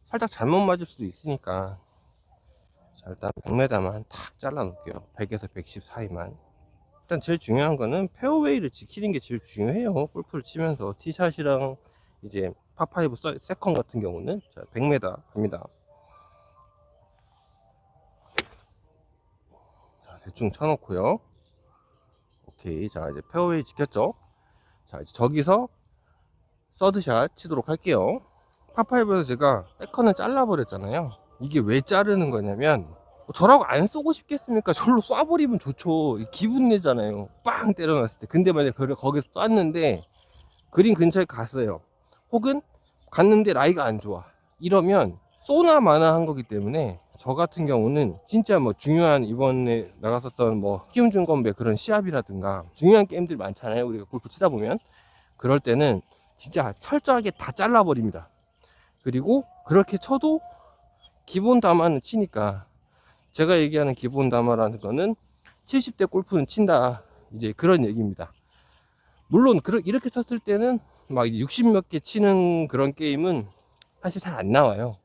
살짝 잘못 맞을 수도 있으니까 자, 일단 100m만 탁 잘라 놓을게요. 100에서 110 사이만. 일단 제일 중요한 거는 페어웨이를 지키는 게 제일 중요해요. 골프를 치면서 티샷이랑 이제 파5 세컨 같은 경우는. 자, 100m 갑니다. 자, 대충 쳐놓고요. 오케이. 자, 이제 페어웨이 지켰죠. 자, 이제 저기서 서드샷 치도록 할게요. 파5에서 제가 세컨을 잘라버렸잖아요. 이게 왜 자르는 거냐면, 저라고 안 쏘고 싶겠습니까? 저로 쏴버리면 좋죠. 기분 내잖아요. 빵 때려놨을 때. 근데 만약에 거기서 쐈는데 그린 근처에 갔어요. 혹은 갔는데 라이가 안 좋아. 이러면 쏘나 마나 한 거기 때문에, 저 같은 경우는 진짜 뭐 중요한, 이번에 나갔었던 뭐 키움준 건배 그런 시합이라든가 중요한 게임들 많잖아요. 우리가 골프 치다 보면. 그럴 때는 진짜 철저하게 다 잘라버립니다. 그리고 그렇게 쳐도 기본 담화는 치니까, 제가 얘기하는 기본 담화라는 거는 70대 골프는 친다, 이제 그런 얘기입니다. 물론 이렇게 쳤을 때는 막 60 몇 개 치는 그런 게임은 사실 잘 안 나와요.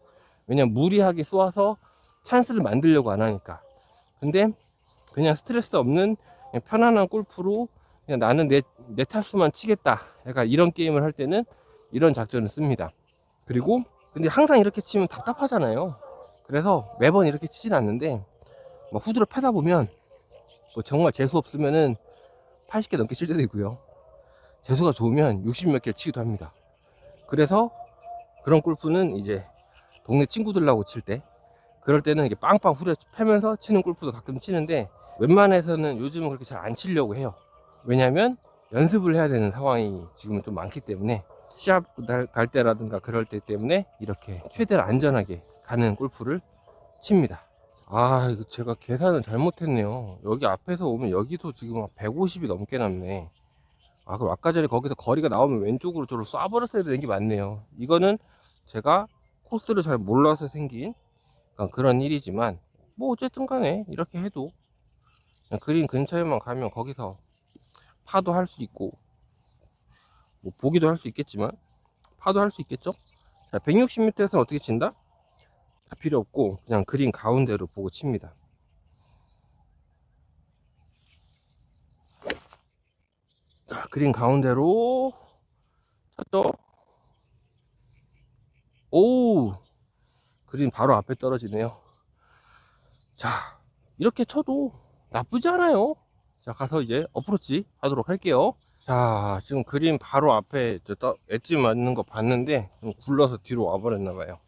왜냐면 무리하게 쏘아서 찬스를 만들려고 안 하니까. 근데 그냥 스트레스 없는 그냥 편안한 골프로, 그냥 나는 내 타수만 치겠다, 약간 이런 게임을 할 때는 이런 작전을 씁니다. 그리고 근데 항상 이렇게 치면 답답하잖아요. 그래서 매번 이렇게 치진 않는데, 뭐 후드로 패다 보면 뭐 정말 재수 없으면은 80개 넘게 칠 때도 있고요. 재수가 좋으면 60 몇 개 치기도 합니다. 그래서 그런 골프는 이제 동네 친구들하고 칠 때, 그럴 때는 이게 빵빵 후려 패면서 치는 골프도 가끔 치는데, 웬만해서는 요즘은 그렇게 잘 안 치려고 해요. 왜냐면 연습을 해야 되는 상황이 지금은 좀 많기 때문에, 시합 갈 때라든가 그럴 때 때문에 이렇게 최대한 안전하게 가는 골프를 칩니다. 아, 이거 제가 계산을 잘못했네요. 여기 앞에서 오면 여기도 지금 150이 넘게 남네. 아, 그럼 아까 전에 거기서 거리가 나오면 왼쪽으로 저를 쏴버렸어야 되는 게 맞네요. 이거는 제가 코스를 잘 몰라서 생긴 그런 일이지만, 뭐 어쨌든 간에 이렇게 해도 그냥 그린 근처에만 가면 거기서 파도 할 수 있고, 뭐 보기도 할 수 있겠지만 파도 할 수 있겠죠. 자, 160m에서는 어떻게 친다? 다 필요 없고 그냥 그린 가운데로 보고 칩니다. 자, 그린 가운데로 쳤죠. 오, 그린 바로 앞에 떨어지네요. 자, 이렇게 쳐도 나쁘지 않아요. 자, 가서 이제 어프로치 하도록 할게요. 자, 지금 그린 바로 앞에 엣지 맞는 거 봤는데 좀 굴러서 뒤로 와버렸나봐요.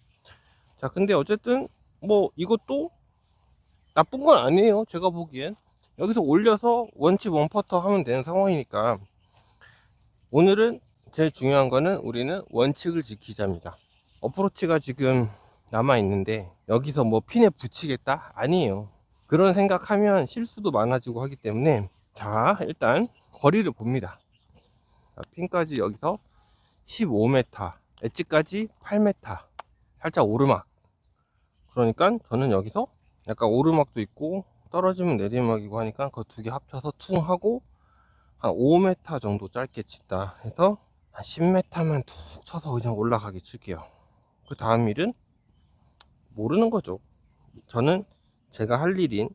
자, 근데 어쨌든 뭐 이것도 나쁜 건 아니에요. 제가 보기엔 여기서 올려서 원칩 원퍼터 하면 되는 상황이니까, 오늘은 제일 중요한 거는 우리는 원칙을 지키자입니다. 어프로치가 지금 남아 있는데 여기서 뭐 핀에 붙이겠다? 아니에요. 그런 생각하면 실수도 많아지고 하기 때문에, 자, 일단 거리를 봅니다. 자, 핀까지 여기서 15m, 엣지까지 8m, 살짝 오르막. 그러니까 저는 여기서 약간 오르막도 있고 떨어지면 내리막이고 하니까 그 두 개 합쳐서 퉁 하고 한 5m 정도 짧게 친다 해서 한 10m만 툭 쳐서 그냥 올라가게 칠게요. 그 다음 일은 모르는 거죠. 저는 제가 할 일인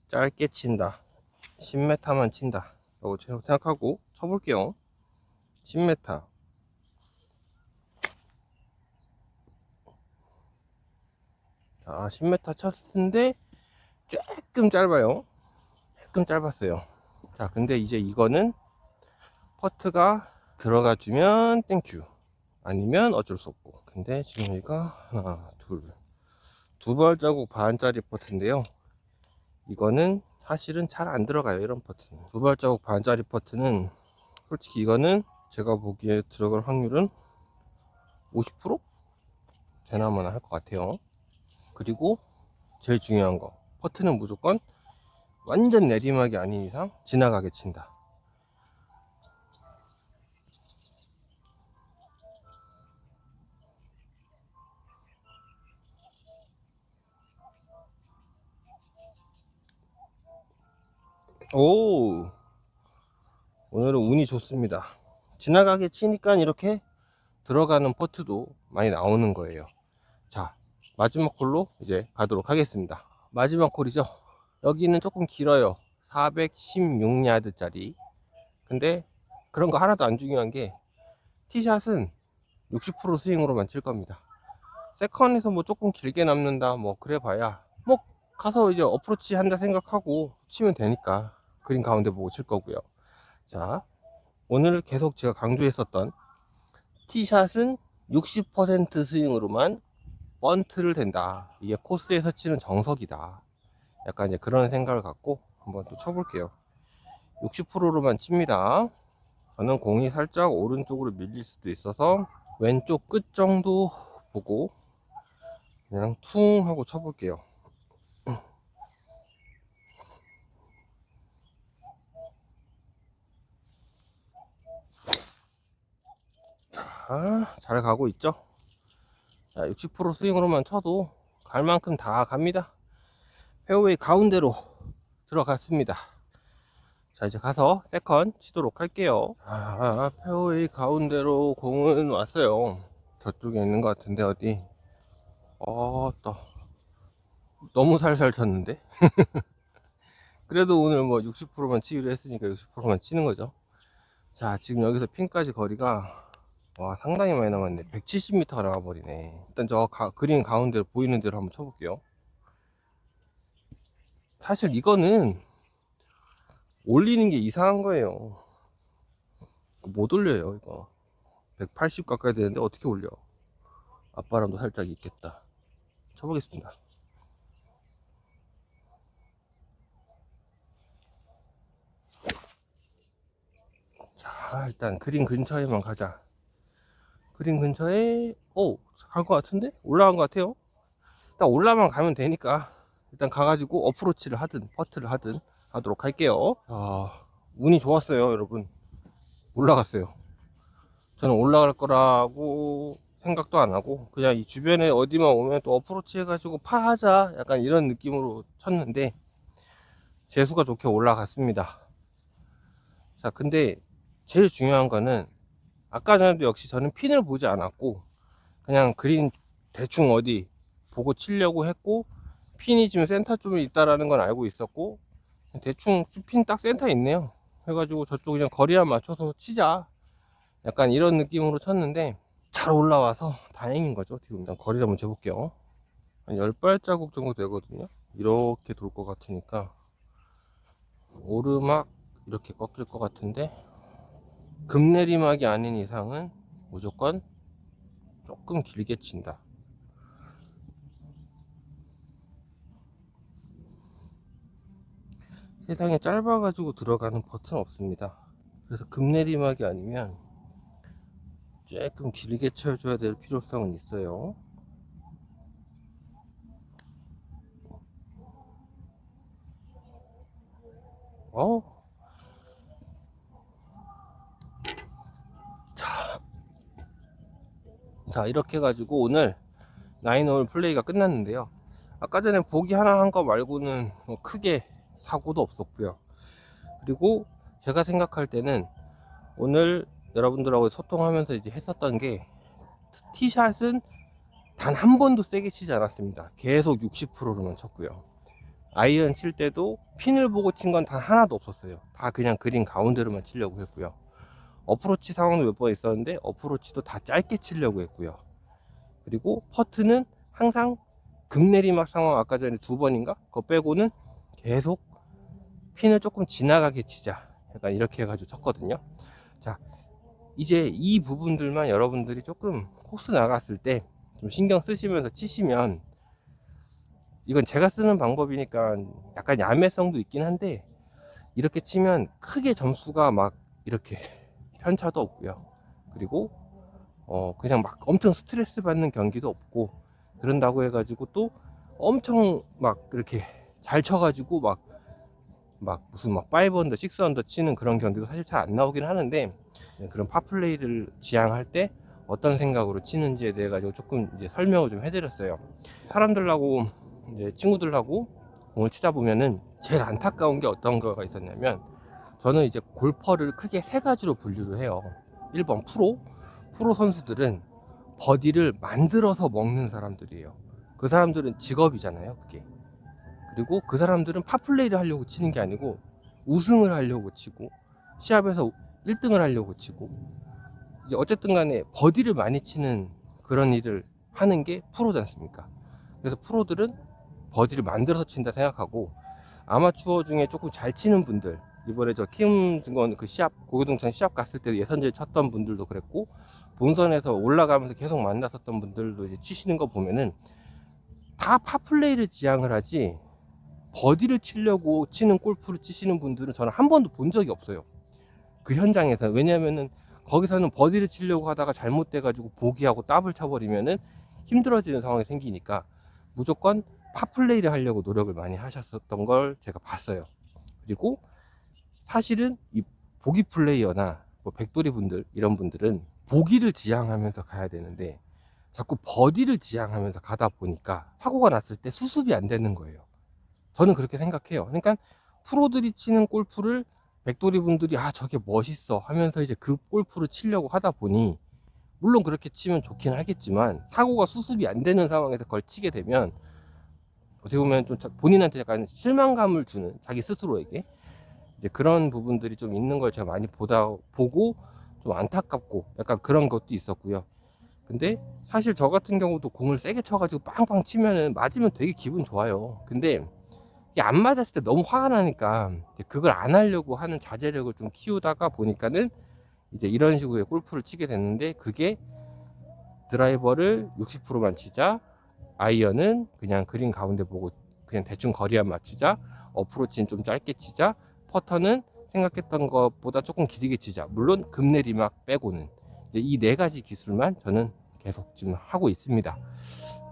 짧게 친다, 10m만 친다 라고 생각하고 쳐볼게요. 10m. 자, 10m 쳤을 텐데 조금 짧아요. 조금 짧았어요. 자, 근데 이제 이거는 퍼트가 들어가 주면 땡큐, 아니면 어쩔 수 없고. 근데 지금 여기가 하나, 두 발자국 반짜리 퍼트인데요. 이거는 사실은 잘 안 들어가요. 이런 퍼트는 두 발자국 반짜리 퍼트는 솔직히 이거는 제가 보기에 들어갈 확률은 50% 되나마나 할 것 같아요. 그리고 제일 중요한 거, 퍼트는 무조건 완전 내리막이 아닌 이상 지나가게 친다. 오, 오늘은 운이 좋습니다. 지나가게 치니까 이렇게 들어가는 퍼트도 많이 나오는 거예요. 자, 마지막 홀로 이제 가도록 하겠습니다. 마지막 홀이죠. 여기는 조금 길어요. 416야드 짜리. 근데 그런 거 하나도 안 중요한 게 티샷은 60% 스윙으로만 칠 겁니다. 세컨에서 뭐 조금 길게 남는다 뭐 그래 봐야 뭐 가서 이제 어프로치 한다 생각하고 치면 되니까 그린 가운데 보고 칠 거고요. 자, 오늘 계속 제가 강조했었던 티샷은 60% 스윙으로만 번트를 댄다. 이게 코스에서 치는 정석이다. 약간 이제 그런 생각을 갖고 한번 또 쳐볼게요. 60%로만 칩니다. 저는 공이 살짝 오른쪽으로 밀릴 수도 있어서 왼쪽 끝 정도 보고 그냥 퉁 하고 쳐볼게요. 자, 잘 가고 있죠? 자, 60% 스윙으로만 쳐도 갈 만큼 다 갑니다. 페어웨이 가운데로 들어갔습니다. 자, 이제 가서 세컨 치도록 할게요. 페어웨이 가운데로 공은 왔어요. 저쪽에 있는 것 같은데 어디? 또 너무 살살 쳤는데? 그래도 오늘 뭐 60%만 치기로 했으니까 60%만 치는 거죠. 자, 지금 여기서 핀까지 거리가 상당히 많이 남았네. 170m가 나와버리네. 일단 저 그린 가운데로 보이는 대로 한번 쳐볼게요. 사실 이거는 올리는 게 이상한 거예요. 못 올려요 이거. 180 가까이 되는데 어떻게 올려? 앞바람도 살짝 있겠다. 쳐보겠습니다. 자, 일단 그린 근처에만 가자. 그린 근처에 갈 것 같은데? 올라간 것 같아요. 일단 올라만 가면 되니까 일단 가가지고 어프로치를 하든 퍼트를 하든 하도록 할게요. 운이 좋았어요 여러분. 올라갔어요. 저는 올라갈 거라고 생각도 안 하고 그냥 이 주변에 어디만 오면 또 어프로치 해가지고 파하자 약간 이런 느낌으로 쳤는데 재수가 좋게 올라갔습니다. 자, 근데 제일 중요한 거는 아까 전에도 역시 저는 핀을 보지 않았고 그냥 그린 대충 어디 보고 치려고 했고 핀이 지금 센터 쪽에 있다라는 건 알고 있었고 대충 핀 딱 센터에 있네요. 해가지고 저쪽 그냥 거리만 맞춰서 치자 약간 이런 느낌으로 쳤는데 잘 올라와서 다행인 거죠. 지금 일단 거리를 한번 재볼게요. 한 10발자국 정도 되거든요. 이렇게 돌 것 같으니까 오르막 이렇게 꺾일 것 같은데 급내리막이 아닌 이상은 무조건 조금 길게 친다. 세상에 짧아가지고 들어가는 퍼트는 없습니다. 그래서 급내리막이 아니면 조금 길게 쳐줘야 될 필요성은 있어요. 자, 이렇게 해가지고 오늘 9홀 플레이가 끝났는데요. 아까 전에 보기 하나 한 거 말고는 뭐 크게 사고도 없었고요. 그리고 제가 생각할 때는 오늘 여러분들하고 소통하면서 이제 했었던 게 티샷은 단 한 번도 세게 치지 않았습니다. 계속 60%로만 쳤고요. 아이언 칠 때도 핀을 보고 친 건 단 하나도 없었어요. 다 그냥 그린 가운데로만 치려고 했고요. 어프로치 상황도 몇 번 있었는데 어프로치도 다 짧게 치려고 했고요. 그리고 퍼트는 항상 급내리막 상황 아까 전에 2번인가? 그거 빼고는 계속 핀을 조금 지나가게 치자 약간 이렇게 해가지고 쳤거든요. 자, 이제 이 부분들만 여러분들이 조금 코스 나갔을 때 좀 신경 쓰시면서 치시면 이건 제가 쓰는 방법이니까 약간 야매성도 있긴 한데 이렇게 치면 크게 점수가 막 이렇게 편차도 없고요. 그리고 그냥 막 엄청 스트레스 받는 경기도 없고 그런다고 해가지고 또 엄청 막 이렇게 잘 쳐가지고 막 무슨 막 5언더, 6언더 치는 그런 경기도 사실 잘 안 나오긴 하는데 그런 파플레이를 지향할 때 어떤 생각으로 치는지에 대해 가지고 조금 이제 설명을 좀 해드렸어요. 사람들하고 이제 친구들하고 공을 치다 보면은 제일 안타까운 게 어떤 거가 있었냐면 저는 이제 골퍼를 크게 세 가지로 분류를 해요. 1번 프로 선수들은 버디를 만들어서 먹는 사람들이에요. 그 사람들은 직업이잖아요, 그게. 그리고 그 사람들은 파플레이를 하려고 치는 게 아니고 우승을 하려고 치고 시합에서 1등을 하려고 치고, 이제 어쨌든 간에 버디를 많이 치는 그런 일을 하는 게 프로지 않습니까? 그래서 프로들은 버디를 만들어서 친다 생각하고, 아마추어 중에 조금 잘 치는 분들, 이번에 저 키움증권 그 시합, 고교동창 시합 갔을 때 예선제 쳤던 분들도 그랬고, 본선에서 올라가면서 계속 만났었던 분들도 이제 치시는 거 보면은 다 파플레이를 지향을 하지, 버디를 치려고 치는 골프를 치시는 분들은 저는 한 번도 본 적이 없어요, 그 현장에서. 왜냐면은 거기서는 버디를 치려고 하다가 잘못돼 가지고 보기하고 더블 쳐버리면은 힘들어지는 상황이 생기니까 무조건 파플레이를 하려고 노력을 많이 하셨었던 걸 제가 봤어요. 그리고 사실은 이 보기 플레이어나 뭐 백돌이 분들, 이런 분들은 보기를 지향하면서 가야 되는데 자꾸 버디를 지향하면서 가다 보니까 사고가 났을 때 수습이 안 되는 거예요. 저는 그렇게 생각해요. 그러니까 프로들이 치는 골프를 백돌이 분들이 아 저게 멋있어 하면서 이제 그 골프를 치려고 하다 보니, 물론 그렇게 치면 좋긴 하겠지만 사고가 수습이 안 되는 상황에서 그걸 치게 되면 어떻게 보면 좀 본인한테 약간 실망감을 주는, 자기 스스로에게 이제 그런 부분들이 좀 있는 걸 제가 많이 보고 좀 안타깝고 약간 그런 것도 있었고요. 근데 사실 저 같은 경우도 공을 세게 쳐가지고 빵빵 치면은 맞으면 되게 기분 좋아요. 근데 이게 안 맞았을 때 너무 화가 나니까 그걸 안 하려고 하는 자제력을 좀 키우다가 보니까는 이제 이런 식으로 골프를 치게 됐는데, 그게 드라이버를 60%만 치자, 아이언은 그냥 그린 가운데 보고 그냥 대충 거리만 맞추자, 어프로치는 좀 짧게 치자, 퍼터는 생각했던 것보다 조금 길게 치자, 물론 급내리막 빼고는 이제 이 네 가지 기술만 저는 계속 지금 하고 있습니다.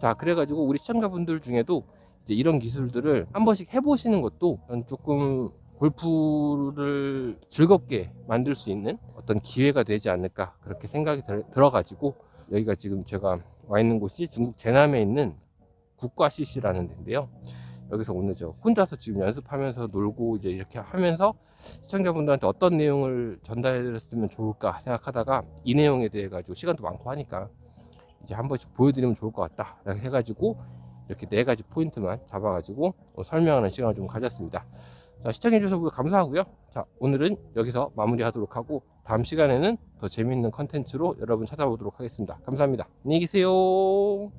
자, 그래가지고 우리 시청자분들 중에도 이제 이런 기술들을 한 번씩 해보시는 것도 조금 골프를 즐겁게 만들 수 있는 어떤 기회가 되지 않을까, 그렇게 생각이 들어가지고, 여기가 지금 제가 와 있는 곳이 중국 제남에 있는 국과 CC라는 데인데요. 여기서 오늘 저 혼자서 지금 연습하면서 놀고 이제 이렇게 하면서 시청자분들한테 어떤 내용을 전달했으면 좋을까 생각하다가, 이 내용에 대해 가지고 시간도 많고 하니까 이제 한 번씩 보여드리면 좋을 것 같다 이렇게 해가지고 이렇게 네 가지 포인트만 잡아가지고 설명하는 시간을 좀 가졌습니다. 자, 시청해주셔서 감사하고요. 자, 오늘은 여기서 마무리하도록 하고 다음 시간에는 더 재밌는 컨텐츠로 여러분 찾아오도록 하겠습니다. 감사합니다. 안녕히 계세요.